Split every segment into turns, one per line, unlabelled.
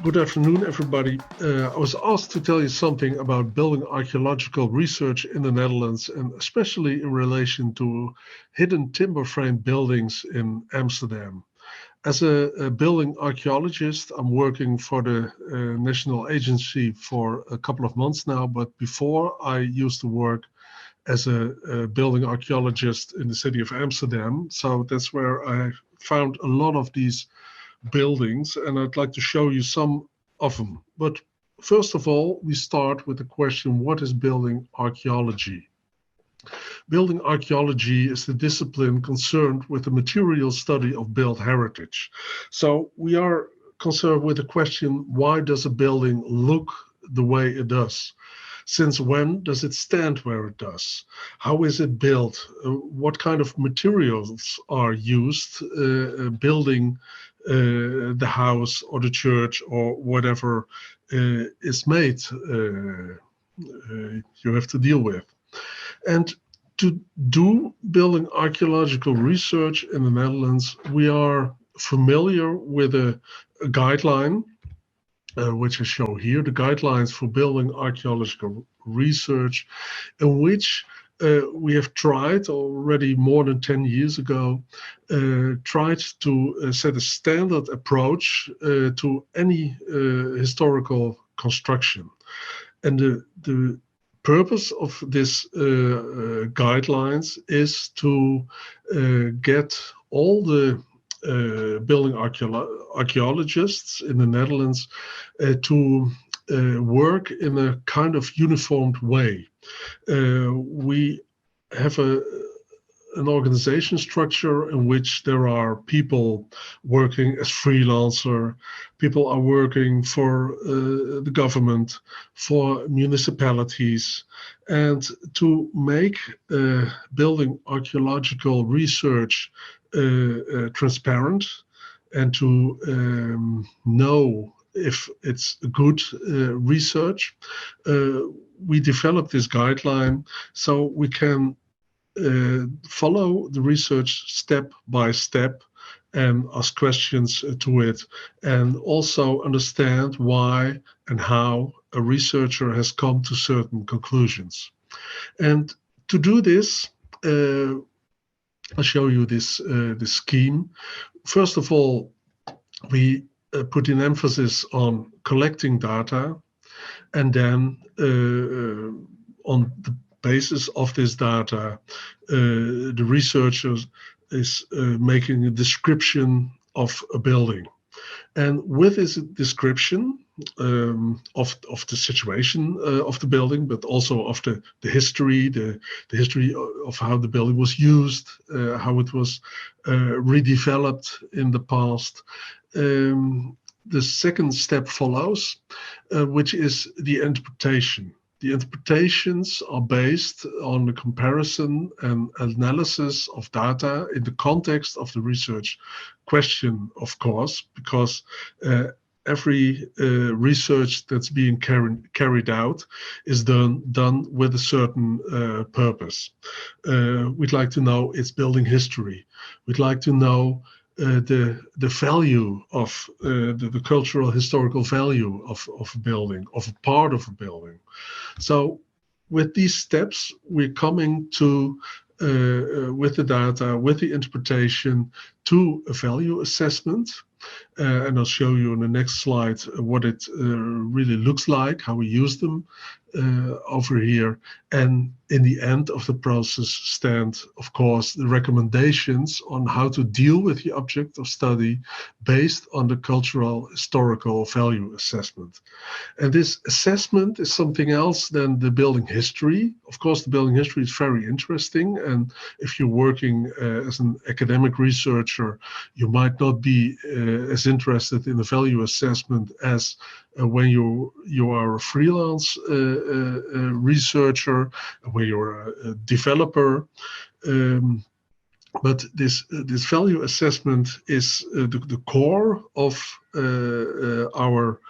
Good afternoon, everybody. I was asked to tell you something about building archaeological research in the Netherlands, and especially in relation to hidden timber frame buildings in Amsterdam. As a building archaeologist, I'm working for the National Agency for a couple of months now, but before I used to work as a building archaeologist in the city of Amsterdam. So that's where I found a lot of these buildings, and I'd like to show you some of them. But first of all, we start with the question, what is building archaeology? Building archaeology is the discipline concerned with the material study of built heritage. So we are concerned with the question, why does a building look the way it does? Since when does it stand where it does? How is it built? What kind of materials are used building the house or the church or whatever is made you have to deal with. And to do building archaeological research in the Netherlands, we are familiar with a guideline, which I show here, the guidelines for building archaeological research, in which we have tried already more than 10 years ago, tried to set a standard approach to any historical construction. And the purpose of this guidelines is to get all the building archaeologists in the Netherlands to work in a kind of uniformed way. We have an organization structure in which there are people working as freelancer, people are working for the government, for municipalities, and to make building archaeological research transparent and to know if it's good research, we developed this guideline so we can follow the research step by step and ask questions to it, and also understand why and how a researcher has come to certain conclusions. And to do this, I'll show you this scheme. First of all, we put an emphasis on collecting data, and then on the basis of this data, the researcher is making a description of a building. And with this description of the situation of the building, but also of the history, the history of how the building was used, how it was redeveloped in the past. The second step follows, which is the interpretation. The interpretations are based on the comparison and analysis of data in the context of the research question, of course, because every research that's being carried out is done with a certain purpose. We'd like to know its building history. We'd like to know the value of the cultural historical value of a building, of a part of a building. So with these steps, we're coming to, with the data, with the interpretation, to a value assessment. And I'll show you in the next slide what it really looks like, how we use them over here. And in the end of the process stand, of course, the recommendations on how to deal with the object of study based on the cultural historical value assessment. And this assessment is something else than the building history. Of course, the building history is very interesting. And if you're working as an academic researcher, you might not be as interested in the value assessment as when you are a freelance researcher, when you're a developer. But this value assessment is the core of our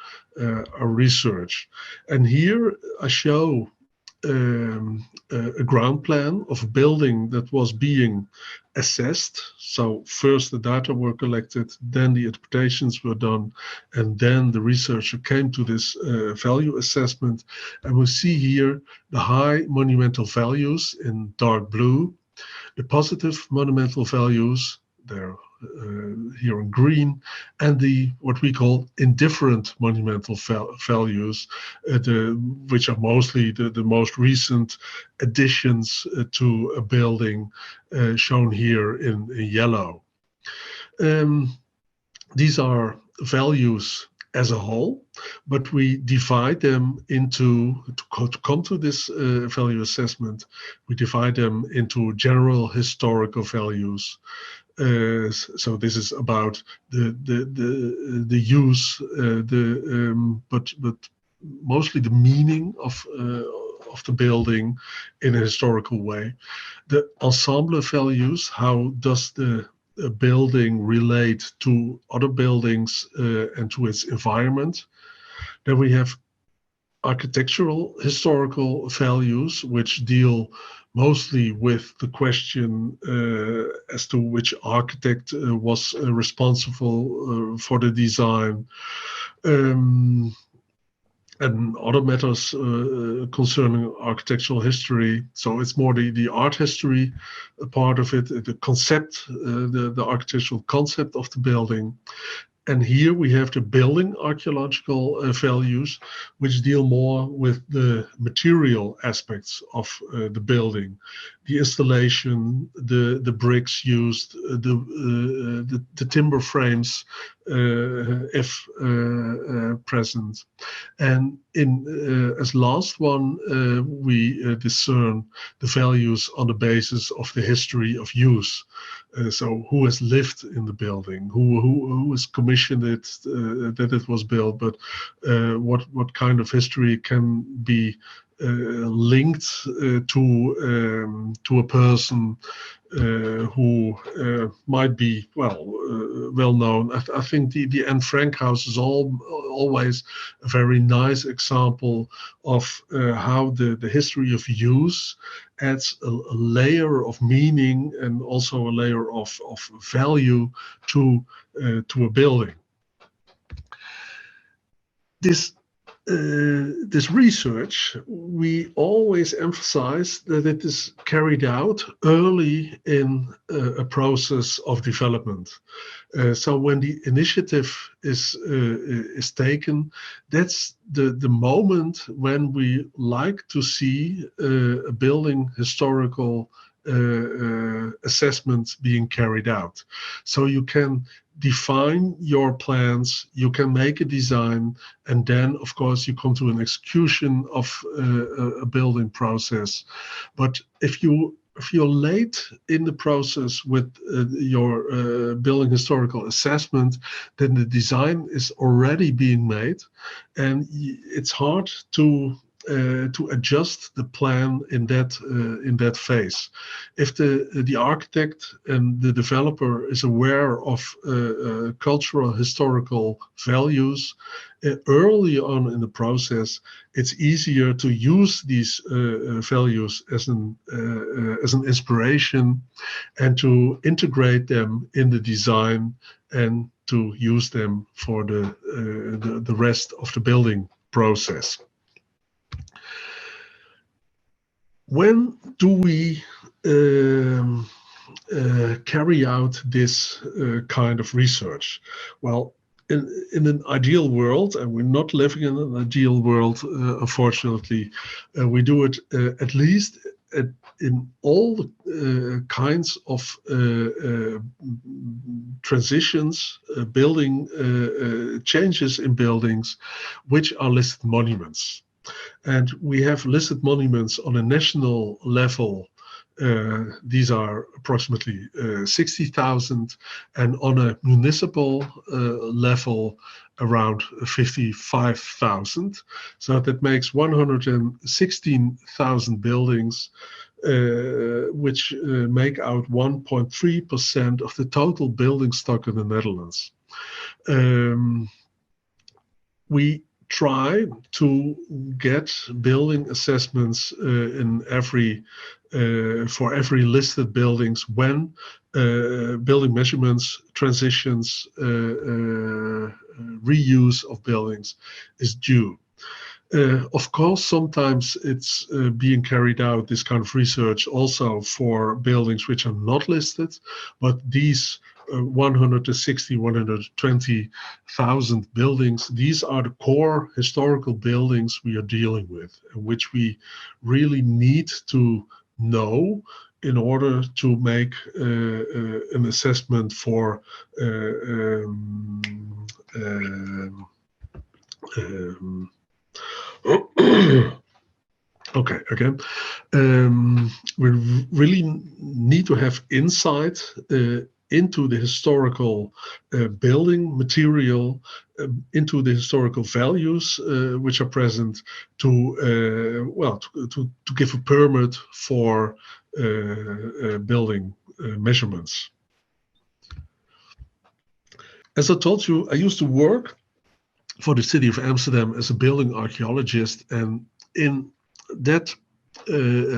research. And here I show a ground plan of a building that was being assessed. So first the data were collected, then the interpretations were done, and then the researcher came to this value assessment. And we see here the high monumental values in dark blue, the positive monumental values, they're here in green, and the what we call indifferent monumental values, which are mostly the most recent additions to a building, shown here in yellow. These are values as a whole, but we divide them into, to come to this value assessment, we divide them into general historical values. So this is about the use, but mostly the meaning of the building in a historical way. The ensemble values, how does the building relate to other buildings and to its environment. Then we have architectural historical values, which deal mostly with the question as to which architect was responsible for the design, and other matters concerning architectural history. So it's more the art history part of it, the concept, the architectural concept of the building. And here we have the building archaeological values, which deal more with the material aspects of the building, the installation, the bricks used, the timber frames, if present. And in as last one, we discern the values on the basis of the history of use. So who has lived in the building, who has commissioned it, that it was built, but what kind of history can be linked to a person who might be well known. I think the Anne Frank house is always a very nice example of how the history of use adds a layer of meaning and also a layer of value to a building. This research, we always emphasize that it is carried out early in a process of development. So when the initiative is taken, that's the moment when we like to see a building historical assessment being carried out. So you can define your plans, you can make a design, and then of course you come to an execution of a building process. But if you're late in the process with your building historical assessment, then the design is already being made, and it's hard to adjust the plan in that phase. If the architect and the developer is aware of cultural historical values early on in the process, it's easier to use these values as an inspiration and to integrate them in the design and to use them for the rest of the building process. When do we carry out this kind of research? Well, in an ideal world, and we're not living in an ideal world, unfortunately, we do it at least in all the kinds of transitions, building changes in buildings, which are listed monuments. And we have listed monuments on a national level. These are approximately 60,000, and on a municipal level, around 55,000. So that makes 116,000 buildings, which make out 1.3% of the total building stock in the Netherlands. We try to get building assessments in every for every listed buildings when building measurements, transitions, reuse of buildings is due. Of course, sometimes it's being carried out, this kind of research, also for buildings which are not listed, but these 160, 120,000 buildings, these are the core historical buildings we are dealing with, which we really need to know in order to make an assessment for okay, again, we really need to have insight into the historical building material, into the historical values which are present to give a permit for building measurements. As I told you, I used to work for the city of Amsterdam as a building archaeologist, and in that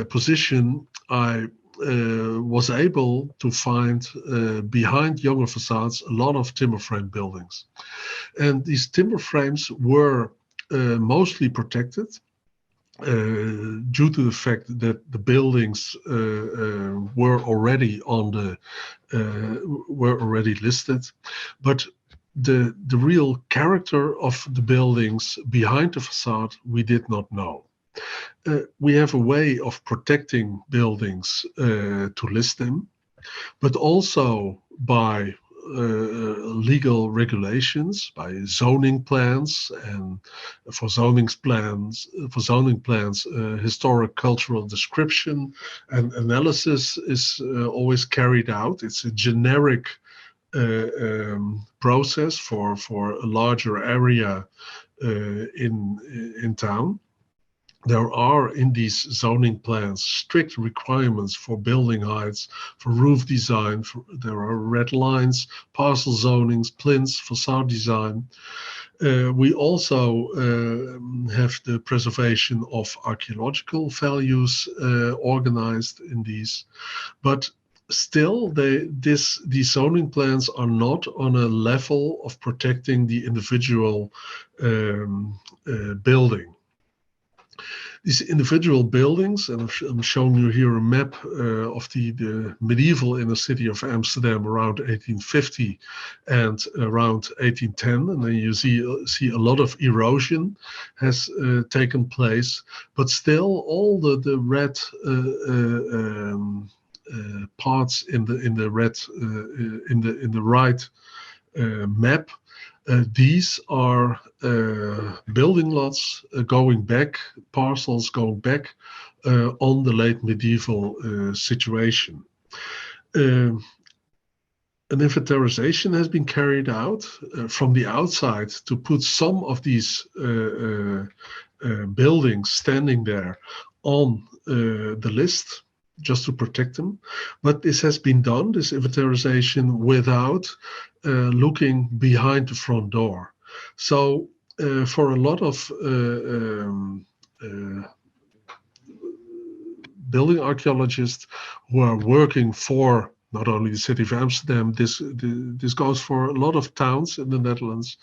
position I was able to find behind younger facades a lot of timber frame buildings, and these timber frames were mostly protected due to the fact that the buildings were already listed, but the real character of the buildings behind the facade we did not know. We have a way of protecting buildings to list them, but also by legal regulations, by zoning plans, and for zoning plans, historic cultural description and analysis is always carried out. It's a generic process for a larger area in town. There are in these zoning plans strict requirements for building heights, for roof design. There are red lines, parcel zonings, plinths, facade design. We also have the preservation of archaeological values organized in these, but still these zoning plans are not on a level of protecting the individual building. These individual buildings, and I'm showing you here a map of the medieval inner city of Amsterdam around 1850 and around 1810, and then you see a lot of erosion has taken place, but still all the red parts in the right map. These are building lots going back, parcels going back on the late medieval situation. An inventarization has been carried out from the outside to put some of these buildings standing there on the list, just to protect them. But this has been done, this inventarization, without looking behind the front door. So for a lot of building archaeologists who are working for not only the city of Amsterdam, this goes for a lot of towns in the Netherlands,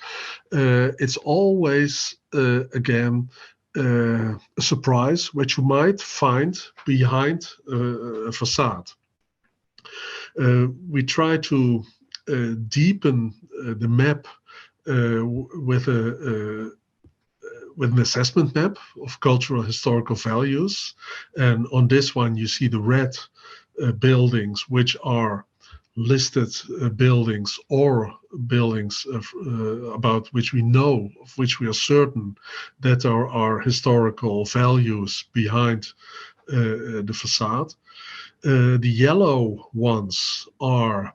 it's always, again, a surprise which you might find behind a facade. We try to deepen the map with an assessment map of cultural historical values, and on this one you see the red buildings which are listed buildings or buildings about which we know, of which we are certain that are historical values behind the facade. The yellow ones are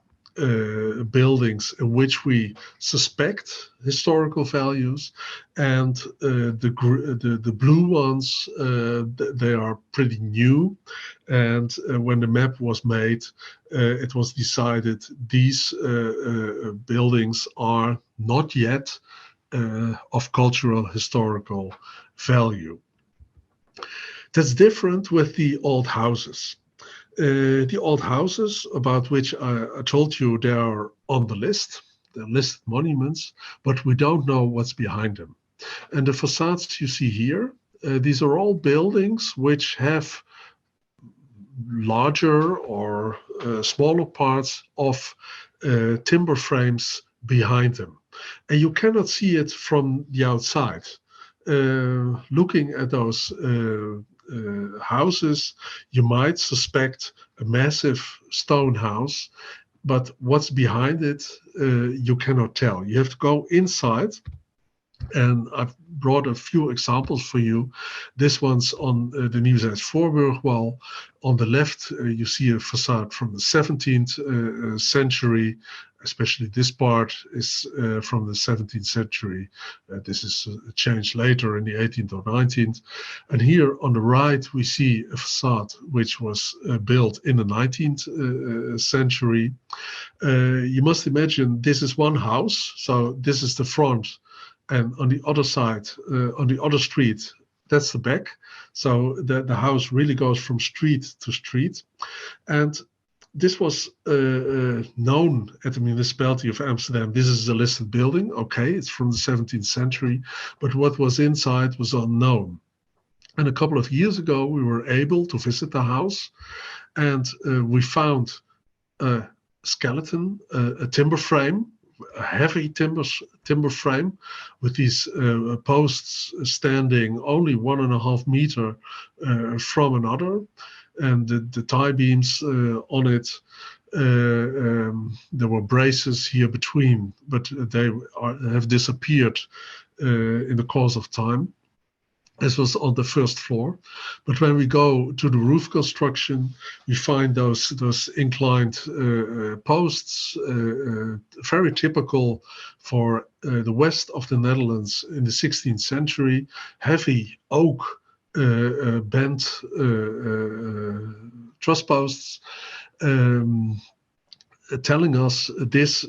buildings in which we suspect historical values, and the blue ones, they are pretty new, and when the map was made, it was decided these buildings are not yet of cultural historical value. That's different with the old houses. The old houses about which I told you they are on the list, they're listed monuments, but we don't know what's behind them. And the facades you see here, these are all buildings which have larger or smaller parts of timber frames behind them. And you cannot see it from the outside. Looking at those houses, you might suspect a massive stone house, but what's behind it, you cannot tell. You have to go inside, and I've brought a few examples for you. This one's on the Nieuwzijds Voorburg wall. On the left, you see a facade from the 17th century. Especially this part is from the 17th century. This is changed later in the 18th or 19th. And here on the right, we see a facade which was built in the 19th century. You must imagine this is one house. So this is the front. And on the other side, on the other street, that's the back. So the house really goes from street to street. And this was known at the municipality of Amsterdam. This is a listed building. Okay, it's from the 17th century, but what was inside was unknown. And a couple of years ago, we were able to visit the house, and we found a skeleton, a timber frame, a heavy timber frame with these posts standing only 1.5 meter from another. And the tie beams on it, there were braces here between, but they have disappeared in the course of time. This was on the first floor. But when we go to the roof construction, we find those inclined posts, very typical for the west of the Netherlands in the 16th century, heavy oak bent truss posts, telling us this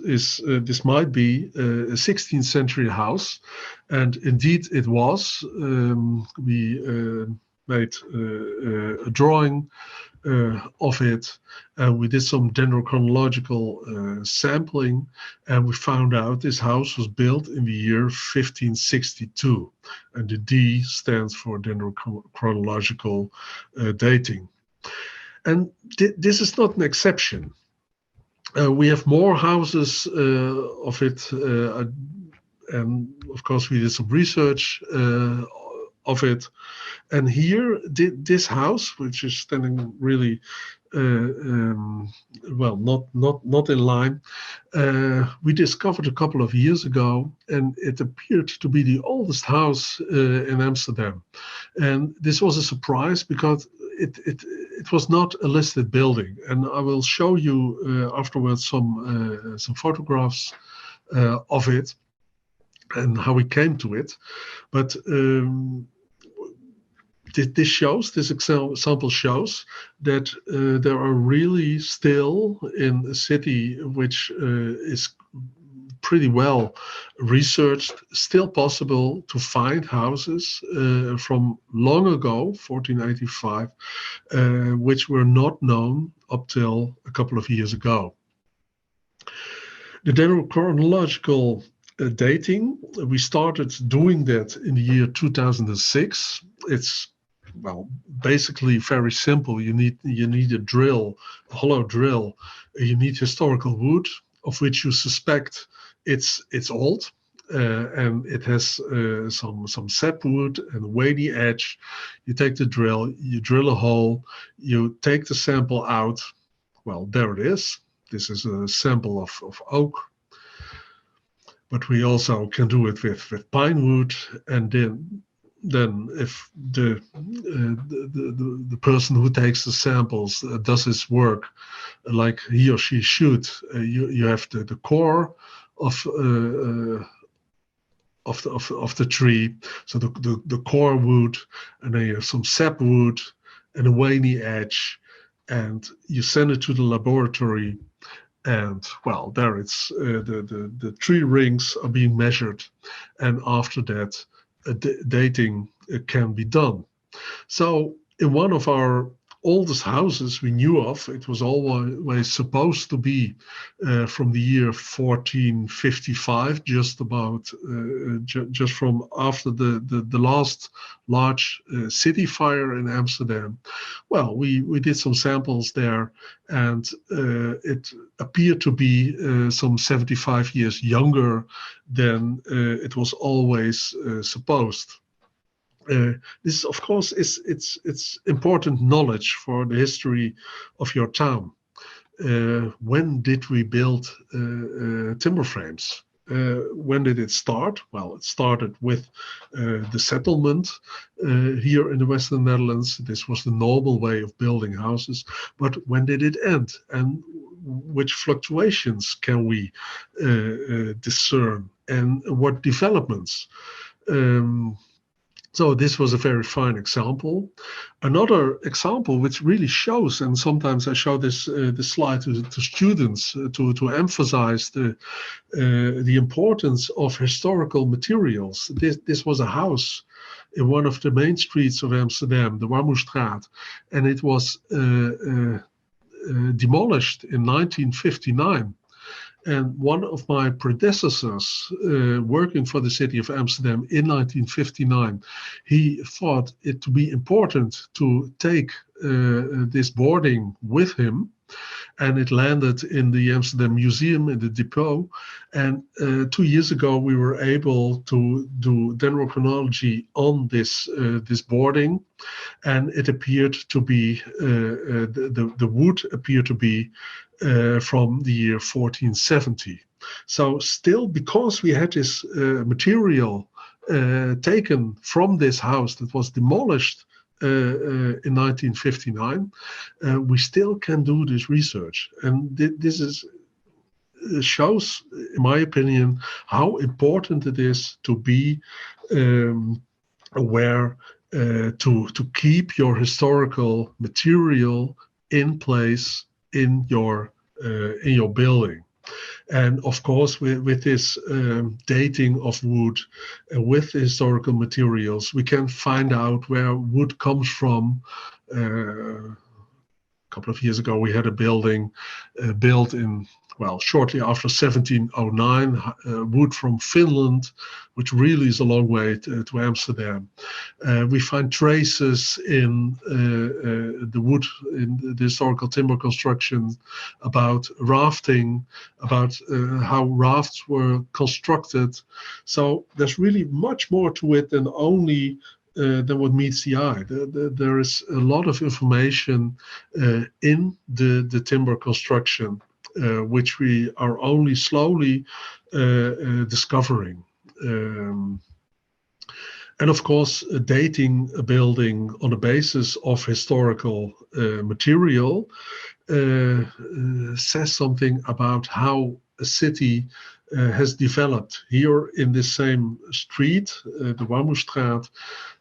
might be a 16th century house, and indeed it was. We made a drawing of it, and we did some dendrochronological sampling, and we found out this house was built in the year 1562, and the D stands for dendrochronological dating. And this is not an exception. We have more houses of it, and of course we did some research of it. And here, this house, which is standing really well, not in line, we discovered a couple of years ago, and it appeared to be the oldest house in Amsterdam. And this was a surprise because it was not a listed building, and I will show you afterwards some photographs of it and how we came to it. But this example shows that there are really still, in a city which is pretty well researched, still possible to find houses from long ago, 1485, which were not known up till a couple of years ago. The dendrochronological dating, we started doing that in the year 2006. It's basically very simple. You need a drill, a hollow drill. You need historical wood, of which you suspect it's old, and it has some sapwood and a weighty edge. You take the drill, you drill a hole, you take the sample out. Well, there it is. This is a sample of oak. But we also can do it with pine wood, and then if the person who takes the samples does his work like he or she should, you have the core of the tree, so the core wood, and then you have some sapwood and a veiny edge, and you send it to the laboratory, And well, there it's the 3 rings are being measured, and after that, dating can be done. So in one of our oldest houses we knew of, it was always supposed to be from the year 1455, just about just from after the last large city fire in Amsterdam. Well, we did some samples there, and it appeared to be some 75 years younger than it was always supposed. This, of course, it's important knowledge for the history of your town. When did we build timber frames? When did it start? Well, it started with the settlement here in the Western Netherlands. This was the normal way of building houses. But when did it end? And which fluctuations can we discern? And what developments? So this was a very fine example. Another example which really shows, and sometimes I show this slide to students to emphasize the importance of historical materials. This was a house in one of the main streets of Amsterdam, the Warmoestraat, and it was demolished in 1959. And one of my predecessors working for the city of Amsterdam in 1959, he thought it to be important to take this boarding with him. And it landed in the Amsterdam Museum in the depot. And 2 years ago, we were able to do dendrochronology on this boarding. And it appeared to be, the wood appeared to be from the year 1470. So still, because we had this material taken from this house that was demolished in 1959, we still can do this research. And this shows, in my opinion, how important it is to be aware, to keep your historical material in place in your building. And of course, with this dating of wood, with the historical materials, we can find out where wood comes from. A couple of years ago, we had a building built in, well, shortly after 1709, wood from Finland, which really is a long way to Amsterdam. We find traces in the wood, in the historical timber construction, about rafting, about how rafts were constructed. So there's really much more to it than only than what meets the eye. There is a lot of information in the timber construction, which we are only slowly discovering. And of course, dating a building on the basis of historical material says something about how a city has developed. Here in this same street, the Warmoestraat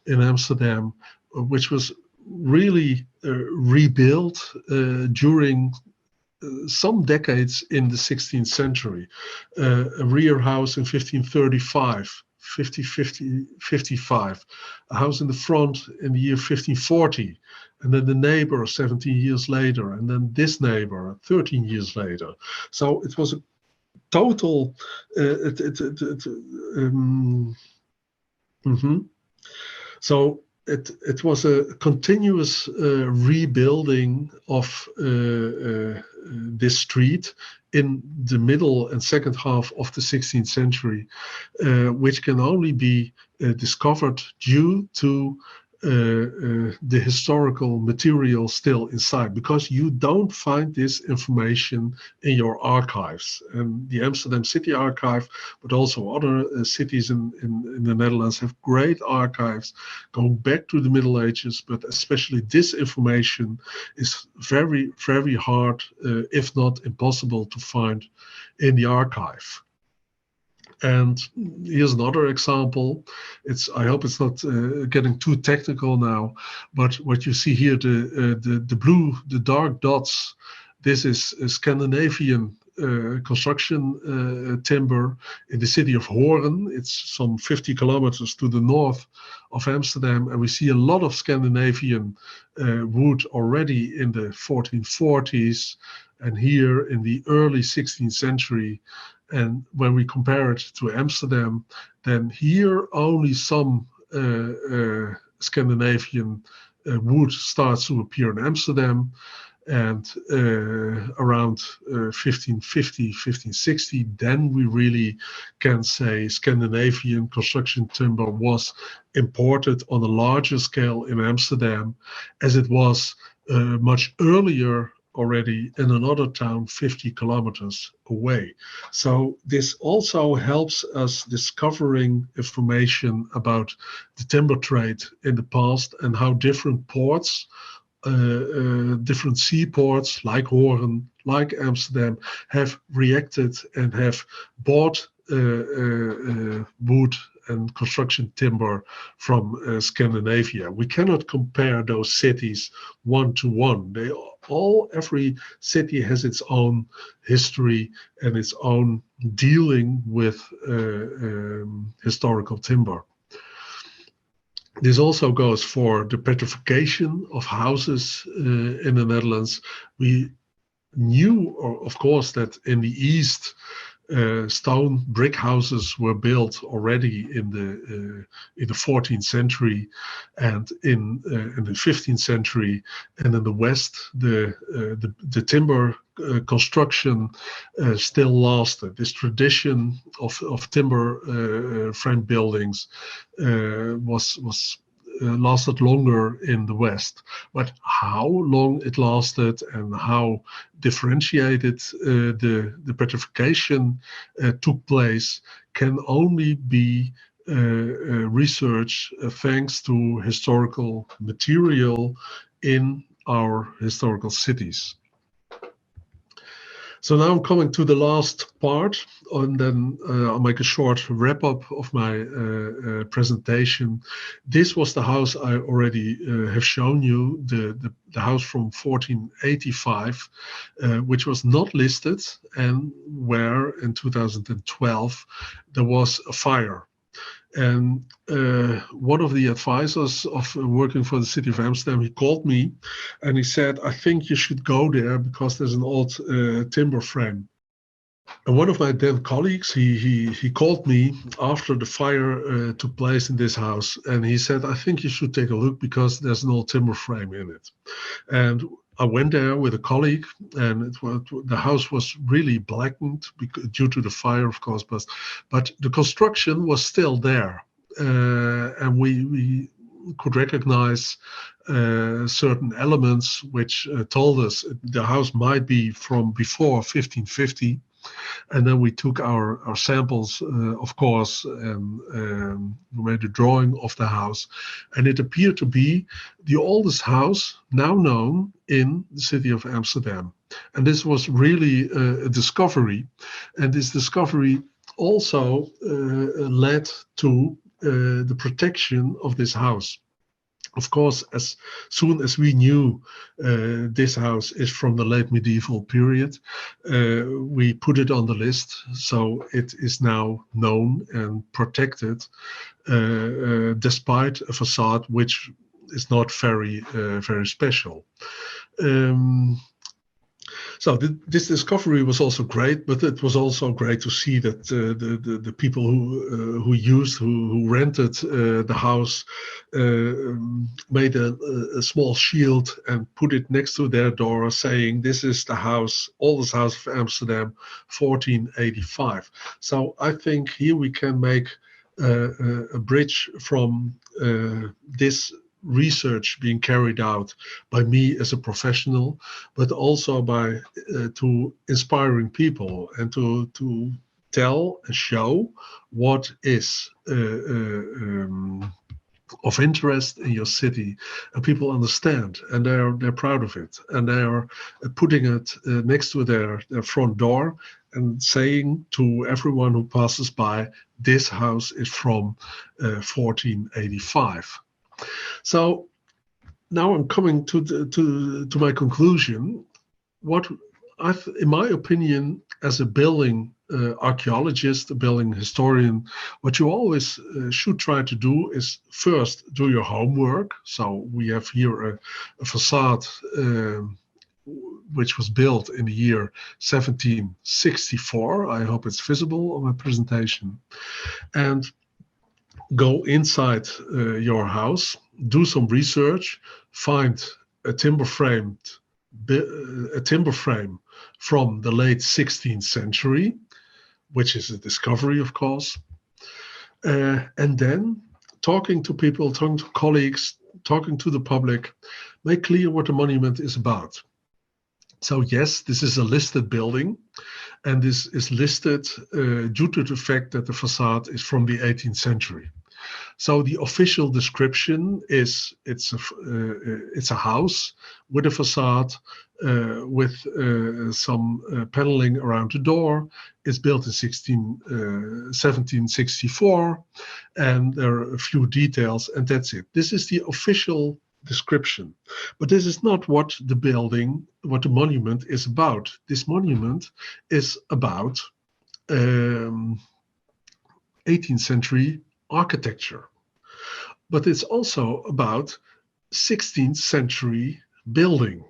in Amsterdam, which was really rebuilt during some decades in the 16th century. A rear house in 1535, 55, a house in the front in the year 1540, and then the neighbor 17 years later, and then this neighbor 13 years later. So it was a total So it was a continuous rebuilding of this street in the middle and second half of the 16th century, which can only be discovered due to the historical material still inside, because you don't find this information in your archives. And the Amsterdam City Archive, but also other cities in the Netherlands, have great archives going back to the Middle Ages, but especially this information is very, very hard, if not impossible, to find in the archive. And here's another example. I hope it's not getting too technical now, but what you see here, the blue, the dark dots, this is Scandinavian construction timber in the city of Hoorn. It's some 50 kilometers to the north of Amsterdam, and we see a lot of Scandinavian wood already in the 1440s and here in the early 16th century. And when we compare it to Amsterdam, then here only some Scandinavian wood starts to appear in Amsterdam. And around 1550, 1560, then we really can say Scandinavian construction timber was imported on a larger scale in Amsterdam, as it was much earlier already in another town 50 kilometers away. So this also helps us discovering information about the timber trade in the past and how different ports, different seaports like Hoorn, like Amsterdam, have reacted and have bought wood and construction timber from Scandinavia. We cannot compare those cities one to one. Every city has its own history and its own dealing with historical timber. This also goes for the petrification of houses in the Netherlands. We knew, of course, that in the East, stone brick houses were built already in the 14th century and in the 15th century, and in the West, the timber construction still lasted. This tradition of timber frame buildings was lasted longer in the West. But how long it lasted and how differentiated the petrification took place can only be researched thanks to historical material in our historical cities. So now I'm coming to the last part, and then I'll make a short wrap up of my presentation. This was the house I already have shown you, the house from 1485, which was not listed, and where in 2012 there was a fire. And one of the advisors of working for the city of Amsterdam, he called me and he said, I think you should go there because there's an old timber frame. And one of my then colleagues, he called me after the fire took place in this house, and he said, I think you should take a look because there's an old timber frame in it. And I went there with a colleague, and the house was really blackened due to the fire, of course, but the construction was still there, and we could recognize certain elements which told us the house might be from before 1550. And then we took our samples, of course, and we made a drawing of the house. And it appeared to be the oldest house now known in the city of Amsterdam. And this was really a discovery. And this discovery also led to the protection of this house. Of course, as soon as we knew this house is from the late medieval period, we put it on the list. So it is now known and protected, despite a facade which is not very special. So this discovery was also great, but it was also great to see that the people who rented the house made a small shield and put it next to their door, saying, "This is the house, oldest house of Amsterdam, 1485." So I think here we can make a bridge from this research being carried out by me as a professional, but also by to inspiring people and to tell and show what is of interest in your city, and people understand, and they're proud of it, and they are putting it next to their front door and saying to everyone who passes by, this house is from 1485. So now I'm coming to my conclusion. What in my opinion, as a building archaeologist, a building historian, what you always should try to do is first do your homework. So we have here a facade which was built in the year 1764. I hope it's visible on my presentation. And go inside your house, do some research, find a timber frame from the late 16th century, which is a discovery, of course. And then talking to people, talking to colleagues, talking to the public, make clear what the monument is about. So yes, this is a listed building, and this is listed due to the fact that the facade is from the 18th century. So the official description is it's a house with a facade with some paneling around the door. It's built in 1764, and there are a few details, and that's it. This is the official description, but this is not what the monument is about. This monument is about 18th century architecture, but it's also about 16th century building,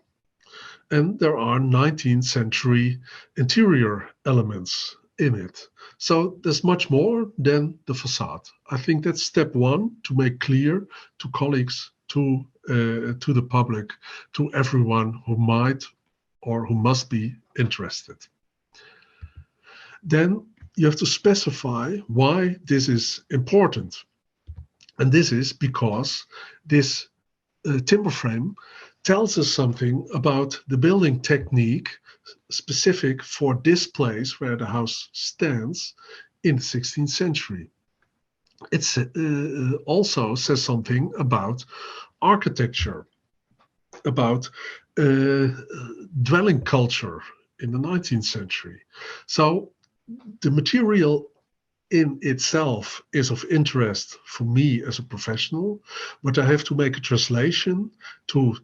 and there are 19th century interior elements in it. So there's much more than the facade. I think that's step one, to make clear to colleagues, to the public, to everyone who might or who must be interested. Then you have to specify why this is important. And this is because this timber frame tells us something about the building technique specific for this place where the house stands in the 16th century. It also says something about architecture, about dwelling culture in the 19th century. So the material in itself is of interest for me as a professional, but I have to make a translation to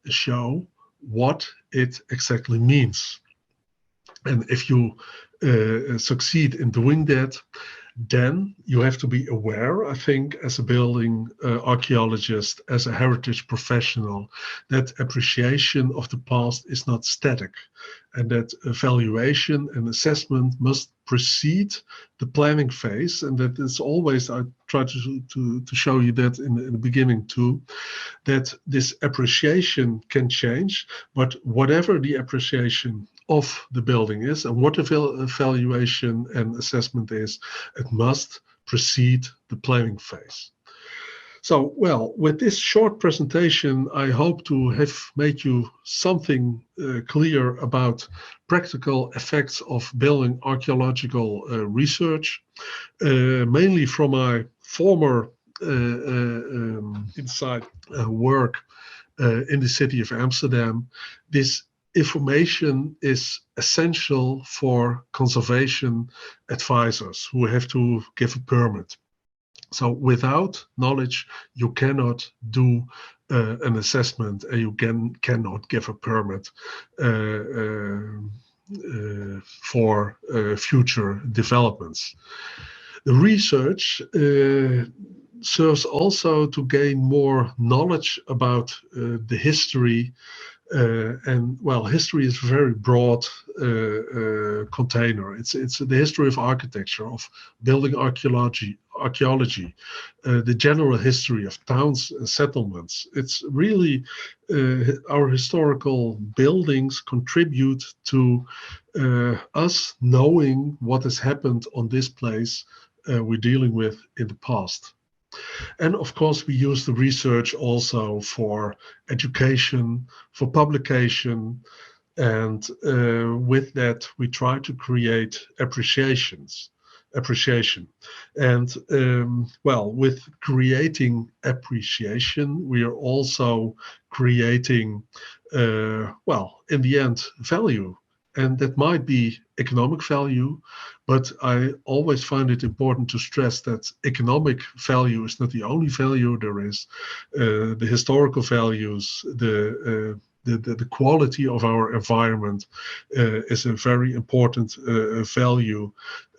show what it exactly means. And if you succeed in doing that, then you have to be aware, I think, as a building archaeologist, as a heritage professional, that appreciation of the past is not static, and that evaluation and assessment must precede the planning phase, and that it's always, I try to show you that in the beginning too, that this appreciation can change, but whatever the appreciation of the building is and what the evaluation and assessment is, it must precede the planning phase. So, well, with this short presentation, I hope to have made you something clear about practical effects of building archaeological research, mainly from my former inside work in the city of Amsterdam. This information is essential for conservation advisors who have to give a permit. So without knowledge, you cannot do an assessment, and you cannot give a permit for future developments. The research serves also to gain more knowledge about the history. And well, history is a very broad container. It's the history of architecture, of building archaeology, the general history of towns and settlements. It's really our historical buildings contribute to us knowing what has happened on this place we're dealing with in the past. And of course, we use the research also for education, for publication, and with that, we try to create appreciation. And well, with creating appreciation, we are also creating, well, in the end, value. And that might be economic value, but I always find it important to stress that economic value is not the only value. There is the historical values, the the quality of our environment is a very important value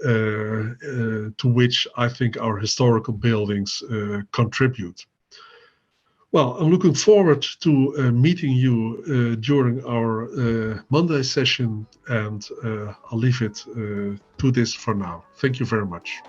to which I think our historical buildings contribute. Well, I'm looking forward to meeting you during our Monday session, and I'll leave it to this for now. Thank you very much.